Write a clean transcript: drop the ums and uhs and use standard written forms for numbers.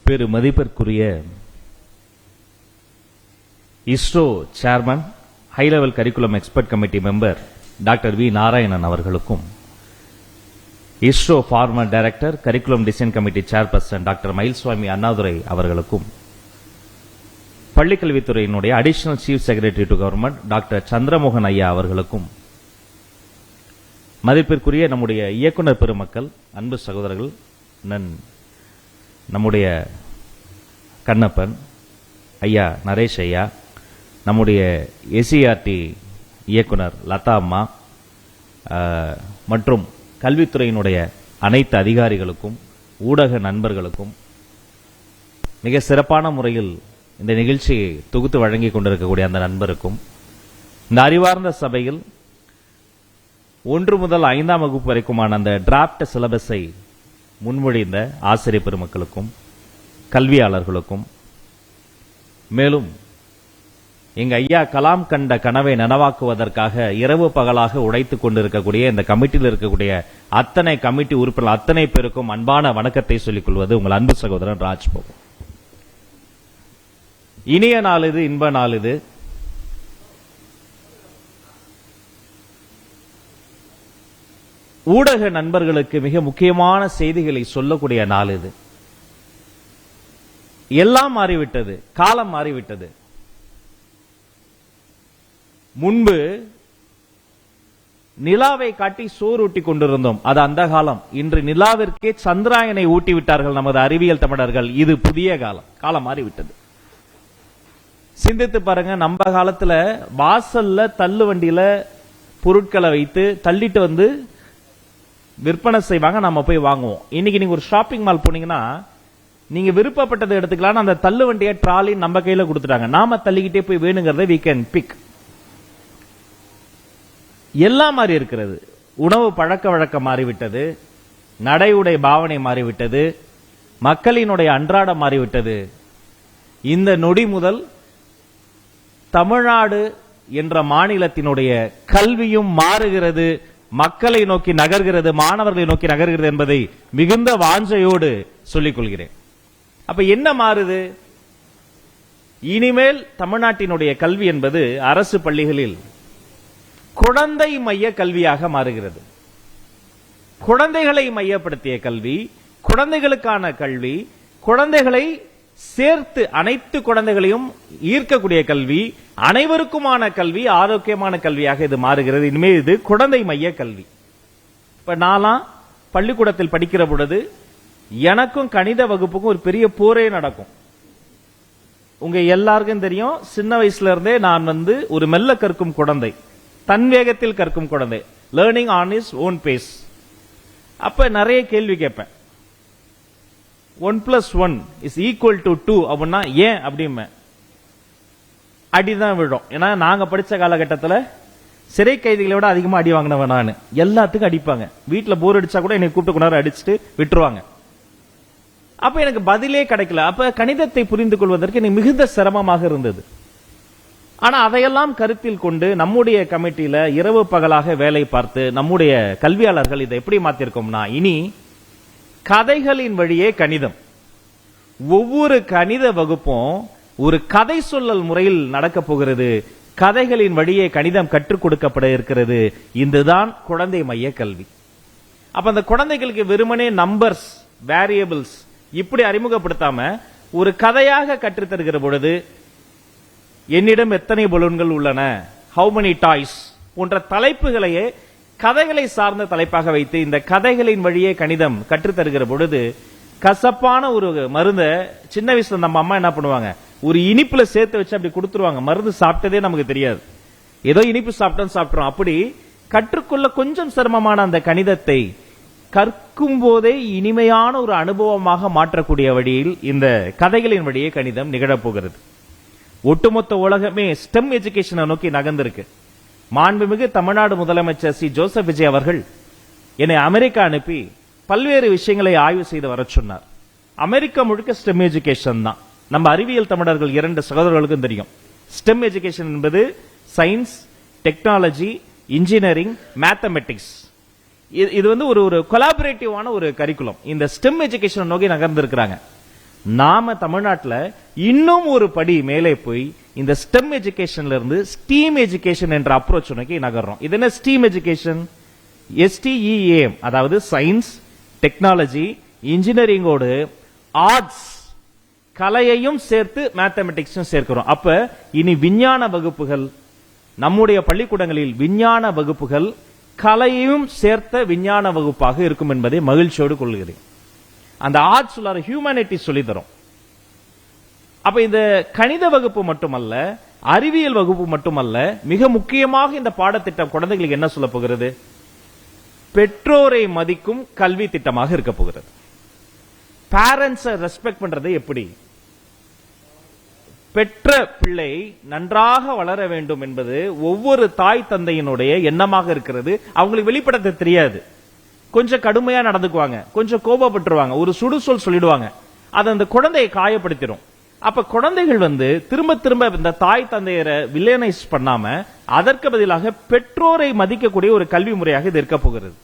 பெரு மதிப்பிற்குரிய ISRO chairman high level curriculum expert committee member doctor V Narayanan அவர்களுக்கும், ISRO former director curriculum design committee chairperson doctor Mylswamy Annadurai அவர்களுக்கும், பள்ளிக்கல்வித்துறையினுடைய additional chief secretary to government doctor Chandramohan ஐயா அவர்களுக்கும், மதிப்பிற்குரிய நம்முடைய இயக்குனர் பெருமக்கள், அன்பு சகோதரர்கள், நம்முடைய கண்ணப்பன் ஐயா, நரேஷ் ஐயா, நம்முடைய எஸ்சிஆர்டி இயக்குனர் லதா அம்மா மற்றும் கல்வித்துறையினுடைய அனைத்து அதிகாரிகளுக்கும், ஊடக நண்பர்களுக்கும், மிக சிறப்பான முறையில் இந்த நிகழ்ச்சியை தொகுத்து வழங்கிக் கொண்டிருக்கக்கூடிய அந்த நண்பருக்கும், இந்த அறிவார்ந்த சபையில் 1 முதல் 5ஆம் வகுப்பு வரைக்குமான அந்த டிராப்ட் சிலபஸை முன்மொழிந்த ஆசிரியர் பெருமக்களுக்கும், கல்வியாளர்களுக்கும், மேலும் எங்க ஐயா கலாம் கண்ட கனவை நனவாக்குவதற்காக இரவு பகலாக உழைத்துக் கொண்டிருக்கக்கூடிய இந்த கமிட்டியில் இருக்கக்கூடிய அத்தனை கமிட்டி உறுப்பினர் அத்தனை பேருக்கும் அன்பான வணக்கத்தை சொல்லிக் கொள்வது உங்கள் அன்பு சகோதரன் ராஜ்பவன். இனிய நாள் இது, இன்ப நாள் இது. ஊடக நண்பர்களுக்கு மிக முக்கியமான செய்திகளை சொல்லக்கூடிய நாள் இது. எல்லாம் மாறிவிட்டது, காலம் மாறிவிட்டது. முன்பு நிலாவை காட்டி சோறு ஊட்டி கொண்டிருந்தோம், அது அந்த காலம். இன்று நிலாவிற்கே சந்திராயனை ஊட்டிவிட்டார்கள் நமது அறிவியல் தமிழர்கள். இது புதிய காலம், காலம் மாறிவிட்டது. சிந்தித்து பாருங்க, நம்ம காலத்துல வாசல்ல தள்ளு வண்டியில பொருட்களை வைத்து தள்ளிட்டு வந்து விற்பனை செய்வாங்க, நம்ம போய் வாங்குவோம். இன்னைக்கு நீங்க ஒரு ஷாப்பிங் மால் போனீங்கன்னா நீங்க விருப்பப்பட்டதை எடுத்துக்கலாம், அந்த தள்ளு வண்டியை ட்ராலி நம்ம கையில கொடுத்துட்டாங்க, நாம தள்ளிக்கிட்டே போய் வேணுங்கிறத we can pick. எல்லாம் மாறி இருக்கிறது. உணவு பழக்க வழக்கம் மாறிவிட்டது, நடை உடை பாவனை மாறிவிட்டது, மக்களினுடைய அன்றாடம் மாறிவிட்டது. இந்த நொடி முதல் தமிழ்நாடு என்ற மாநிலத்தினுடைய கல்வியும் மாறுகிறது, மக்களை நோக்கி நகர்கிறது, மாணவர்களை நோக்கி நகர்கிறது என்பதை மிகுந்த வாஞ்சையோடு சொல்லிக் கொள்கிறேன். அப்ப என்ன மாறுது? இனிமேல் தமிழ்நாட்டினுடைய கல்வி என்பது அரசு பள்ளிகளில் குழந்தை மைய கல்வியாக மாறுகிறது. குழந்தைகளை மையப்படுத்திய கல்வி, குழந்தைகளுக்கான கல்வி, குழந்தைகளை சேர்த்து அனைத்து குழந்தைகளையும் ஈர்க்கக்கூடிய கல்வி, அனைவருக்குமான கல்வி, ஆரோக்கியமான கல்வியாக இது மாறுகிறது. இனிமேல் இது குழந்தை மைய கல்வி. இப்ப நான்லாம் பள்ளிக்கூடத்தில் படிக்கிற பொழுது எனக்கும் கணித வகுப்புக்கும் ஒரு பெரிய போரே நடக்கும். உங்க எல்லாருக்கும் தெரியும், சின்ன வயசுல இருந்தே நான் ஒரு மெல்ல கற்கும் குழந்தை, தன் வேகத்தில் கற்கும் குழந்தை, learning on is own pace. அப்ப நிறைய கேள்வி கேட்பேன். 1+1 is equal to 2 அப்படின்னா ஏன் அப்படிமே அடிதான் விழும். ஏன்னா நாங்க படிச்ச காலகட்டத்தில் சிறை கைதிகளை விட அதிகமா அடி வாங்கினவன் நான். எல்லாத்துக்கும் அடிப்பாங்க. வீட்டுல போர் அடிச்சா கூட என்னை கூப்பிட்டு கொண்டாரு அடிச்சுட்டு விட்டுருவாங்க. அப்ப எனக்கு பதிலே கிடைக்கல. அப்ப கணிதத்தை புரிந்து கொள்வதற்கு எனக்கு மிகுந்த சிரமமாக இருந்தது. ஆனா அதையெல்லாம் கருத்தில் கொண்டு நம்முடைய கமிட்டியில இரவு பகலாக வேலை பார்த்து நம்முடைய கல்வியாளர்கள் இதை எப்படி மாத்திருக்கோம்னா, இனி கதைகளின் வழியே கணிதம். ஒவ்வொரு கணித வகுப்பும் ஒரு கதை சொல்லல் முறையில் நடக்க போகிறது. கதைகளின் வழியே கணிதம் கற்றுக் கொடுக்கப்பட இருக்கிறது. இதுதான் குழந்தை மைய கல்வி. அப்ப அந்த குழந்தைகளுக்கு வெறுமனே நம்பர்ஸ், வேரியபிள்ஸ் இப்படி அறிமுகப்படுத்தாம ஒரு கதையாக கற்றுத்தருகிற பொழுது, என்னிடம் எத்தனை பலூன்கள் உள்ளன, ஹவு மெனி டாய்ஸ் போன்ற தலைப்புகளையே கதைகளை சார்ந்த தலைப்பாக வைத்து இந்த கதைகளின் வழியே கணிதம் கற்றுத்தருகிற பொழுது, கசப்பான ஒரு மருந்தை சின்ன வயசுல நம்ம அம்மா என்ன பண்ணுவாங்க, ஒரு இனிப்புல சேர்த்து வச்சு அப்படி கொடுத்துருவாங்க. மருந்து சாப்பிட்டதே நமக்கு தெரியாது, ஏதோ இனிப்பு சாப்பிட்டோம். அப்படி கற்றுக்கொள்ள கொஞ்சம் சிரமமான அந்த கணிதத்தை கற்கும் போதே இனிமையான ஒரு அனுபவமாக மாற்றக்கூடிய வழியில் இந்த கதைகளின் வழியே கணிதம் நிகழப்போகிறது. ஒட்டுமொத்த உலகமே ஸ்டெம் எஜுகேஷனை நோக்கி நகர்ந்திருக்கு. மாண்புமிகு தமிழ்நாடு முதலமைச்சர் சி ஜோசப் விஜய் அவர்கள் என்னை அமெரிக்கா அனுப்பி பல்வேறு விஷயங்களை ஆய்வு செய்து வர சொன்னார். அமெரிக்கா முழுக்க ஸ்டெம் எஜுகேஷன் தான். நம்ம அறிவியல் தமிழர்கள் 2 சகோதரர்களுக்கும் தெரியும். ஸ்டெம் எஜுகேஷன் என்பது சயின்ஸ், டெக்னாலஜி, இன்ஜினியரிங், மேத்தமெட்டிக்ஸ். இது ஒரு கொலாபரேட்டிவான ஒரு கரிக்குலம். இந்த ஸ்டெம் எஜுகேஷன் நோக்கி நகர்ந்திருக்கிறாங்க. நாம தமிழ்நாட்டுல இன்னும் ஒரு படி மேலே போய் இந்த ஸ்டெம் எஜுகேஷன்ல இருந்து ஸ்டீம் எஜுகேஷன் என்ற அப்ரோச் நோக்கி நகர்றோம். இது என்ன ஸ்டீம் எஜுகேஷன்? STEAM, அதாவது சயின்ஸ், டெக்னாலஜி, இன்ஜினியரிங்கோடு ஆர்ட்ஸ், கலையையும் சேர்த்து மேத்தமெட்டிக்ஸும் சேர்க்கிறோம். அப்ப இனி விஞ்ஞான வகுப்புகள், நம்முடைய பள்ளிக்கூடங்களில் விஞ்ஞான வகுப்புகள் கலையையும் சேர்த்த விஞ்ஞான வகுப்பாக இருக்கும் என்பதை மகிழ்ச்சியோடு கொள்கிறேன். அந்த ஆர்ட்ஸ் உள்ள ஹியூமனிட்டி சொல்லி தரும். அப்ப இந்த கணித வகுப்பு மட்டுமல்ல, அறிவியல் வகுப்பு மட்டுமல்ல, மிக முக்கியமாக இந்த பாடத்திட்டம் குழந்தைகளுக்கு என்ன சொல்ல போகிறது? பெற்றோரை மதிக்கும் கல்வி திட்டமாக இருக்க போகிறது. பேரண்ட்ஸை ரெஸ்பெக்ட் பண்றது எப்படி? பெற்ற பிள்ளை நன்றாக வளர வேண்டும் என்பது ஒவ்வொரு தாய் தந்தையினுடைய எண்ணமாக இருக்கிறது. அவங்களுக்கு வெளிப்படுத்த தெரியாது. கொஞ்சம் கடுமையா நடந்துக்குவாங்க, கொஞ்சம் கோபப்பட்டுருவாங்க, ஒரு சுடுசொல் சொல்லிடுவாங்க. அது அந்த குழந்தையை காயப்படுத்திடும். அப்ப குழந்தைகள் திரும்ப திரும்ப இந்த தாய் தந்தையரை வில்லனைஸ் பண்ணாம அதற்கு பதிலாக பெற்றோரை மதிக்கக்கூடிய ஒரு கல்வி முறையாக இது இருக்க போகிறது.